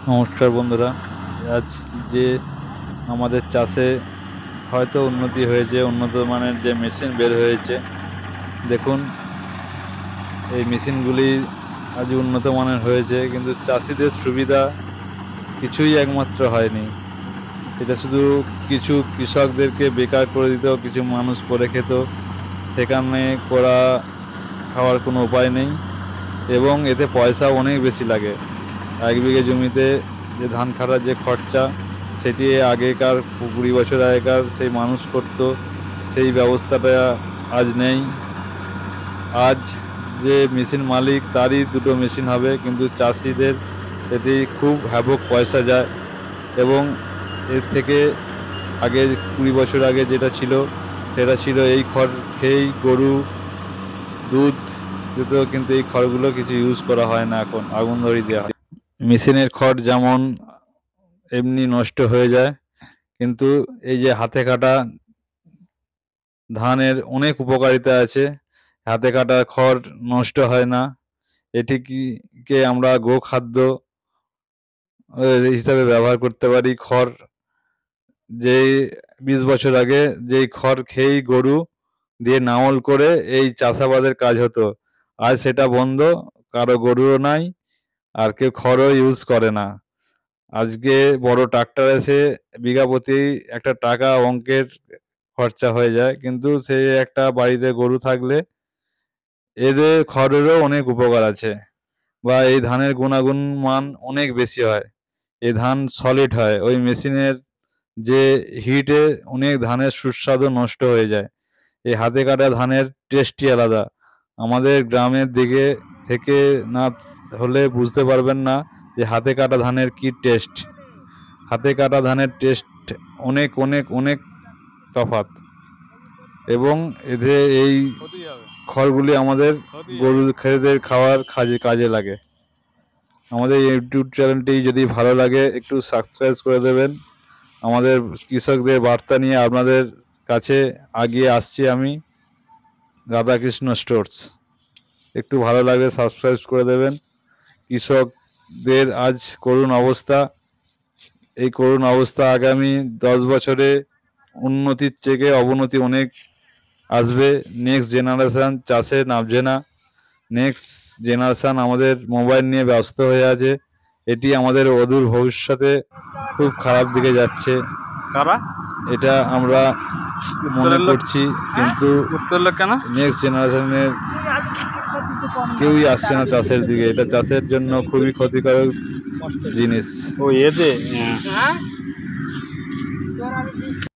নমস্কার বন্ধুরা। আজ যে আমাদের চাষে হয়তো উন্নতি হয়েছে, উন্নত মানের যে মেশিন বের হয়েছে, দেখুন এই মেশিনগুলি আজ উন্নত মানের হয়েছে, কিন্তু চাষিদের সুবিধা কিছুই একমাত্র হয়নি। এটা শুধু কিছু কৃষকদেরকে বেকার করে দিত, কিছু মানুষ করে খেত, সেখানে করা খাওয়ার কোনো উপায় নেই এবং এতে পয়সা অনেক বেশি লাগে। 1 বিঘে জমিতে যে ধান কাটার যে খরচা, সেটি আগেকার 20 বছর আগেকার সেই মানুষ করত, সেই ব্যবস্থাটা আজ নেই। আজ যে মেশিন মালিক তারই 2টো মেশিন হবে, কিন্তু চাষিদের এতেই খুব হ্যাবক পয়সা যায়। এবং এর থেকে আগে 20 বছর আগে যেটা ছিল, সেটা ছিল এই খড় খেয়েই গরু দুধ দিত, কিন্তু এই খড়গুলো কিছু ইউজ করা হয় না, এখন আগুন ধরিয়ে দেওয়া হয়। মেশিনের খড় যেমন এমনি নষ্ট হয়ে যায়, কিন্তু এই যে হাতে কাটা ধানের অনেক উপকারিতা আছে। হাতে কাটা খড় নষ্ট হয় না। কে আমরা গোখাদ্য হিসাবে ব্যবহার করতে পারি। খড় যেই 20 বছর আগে যেই খড় খেয়েই গরু দিয়ে নাঙল করে এই চাষাবাদের কাজ হতো, আজ সেটা বন্ধ। কারো গরুও নাই, আর কেউ খড়ও ইউজ করে না। আজকে বড় ট্রাক্টর এসে বিঘা প্রতি একটা টাকা অঙ্কের খরচা হয়ে যায়, কিন্তু সেই একটা বাড়িতে গরু থাকলে এদের খড়েরও অনেক উপকার আছে, বা এই ধানের গুণাগুণ মান অনেক বেশি হয়। এই ধান সলিড হয়, ওই মেশিনের যে হিটে অনেক ধানের সুস্বাদু নষ্ট হয়ে যায়। এই হাতে কাটা ধানের টেস্টই আলাদা। আমাদের গ্রামের দিকে থেকে না হলে বুঝতে পারবেন না যে হাতে কাটা ধানের কি টেস্ট। হাতে কাটা ধানের টেস্ট অনেক অনেক অনেক তফাৎ। এবং এতে এই খড়গুলি আমাদের গরু খেতেদের খাওয়ার কাজে লাগে। আমাদের ইউটিউব চ্যানেলটি যদি ভালো লাগে একটু সাবস্ক্রাইব করে দেবেন। আমাদের কৃষকদের বার্তা নিয়ে আপনাদের কাছে আগিয়ে আসছি আমি, রাধাকৃষ্ণ স্টোর্স। একটু ভালো লাগলে সাবস্ক্রাইব করে দেবেন। কৃষকদের আজ করুণ অবস্থা। এই করুণ অবস্থা আগামী 10 বছরে উন্নতির থেকে অবনতি অনেক আসবে। নেক্সট জেনারেশান চাষে নামছে না। নেক্সট জেনারেশান আমাদের মোবাইল নিয়ে ব্যস্ত হয়ে আছে। এটি আমাদের অদূর ভবিষ্যতে খুব খারাপ দিকে যাচ্ছে, কারা এটা আমরা মনে করছি, কিন্তু কেন নেক্সট জেনারেশনের কেউই আসছে না চাষের দিকে। এটা চাষের জন্য খুবই ক্ষতিকারক জিনিস। ও এতে